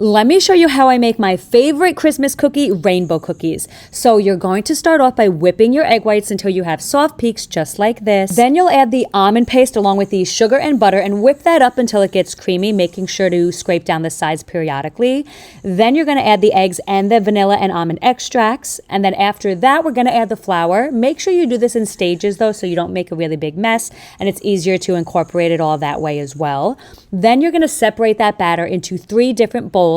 Let me show you how I make my favorite Christmas cookie, rainbow cookies. So you're going to start off by whipping your egg whites until you have soft peaks just like this. Then you'll add the almond paste along with the sugar and butter and whip that up until it gets creamy, making sure to scrape down the sides periodically. Then you're going to add the eggs and the vanilla and almond extracts. And then after that, we're going to add the flour. Make sure you do this in stages though, so you don't make a really big mess, and it's easier to incorporate it all that way as well. Then you're going to separate that batter into 3 different bowls.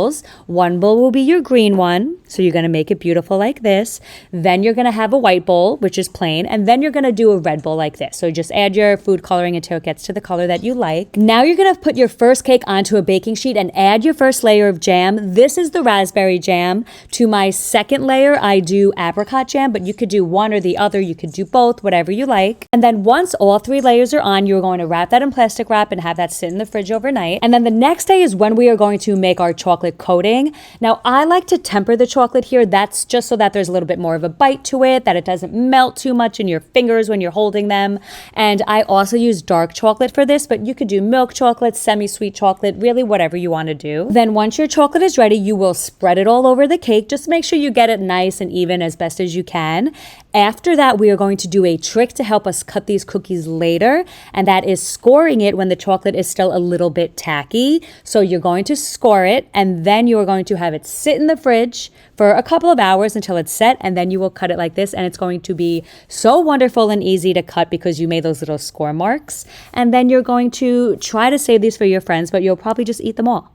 One bowl will be your green one, so you're going to make it beautiful like this. Then you're going to have a white bowl, which is plain, and then you're going to do a red bowl like this. So just add your food coloring until it gets to the color that you like. Now you're going to put your first cake onto a baking sheet and add your first layer of jam. This is the raspberry jam. To my second layer, I do apricot jam, but you could do one or the other. You could do both, whatever you like. And then once all 3 layers are on, you're going to wrap that in plastic wrap and have that sit in the fridge overnight. And then the next day is when we are going to make our chocolate coating. Now, I like to temper the chocolate here. That's just so that there's a little bit more of a bite to it, that it doesn't melt too much in your fingers when you're holding them. And I also use dark chocolate for this, but you could do milk chocolate, semi-sweet chocolate, really whatever you want to do. Then once your chocolate is ready, you will spread it all over the cake. Just make sure you get it nice and even as best as you can. After that, we are going to do a trick to help us cut these cookies later, and that is scoring it when the chocolate is still a little bit tacky. So you're going to score it, and then you are going to have it sit in the fridge for a couple of hours until it's set, and then you will cut it like this, and it's going to be so wonderful and easy to cut because you made those little score marks. And then you're going to try to save these for your friends, but you'll probably just eat them all.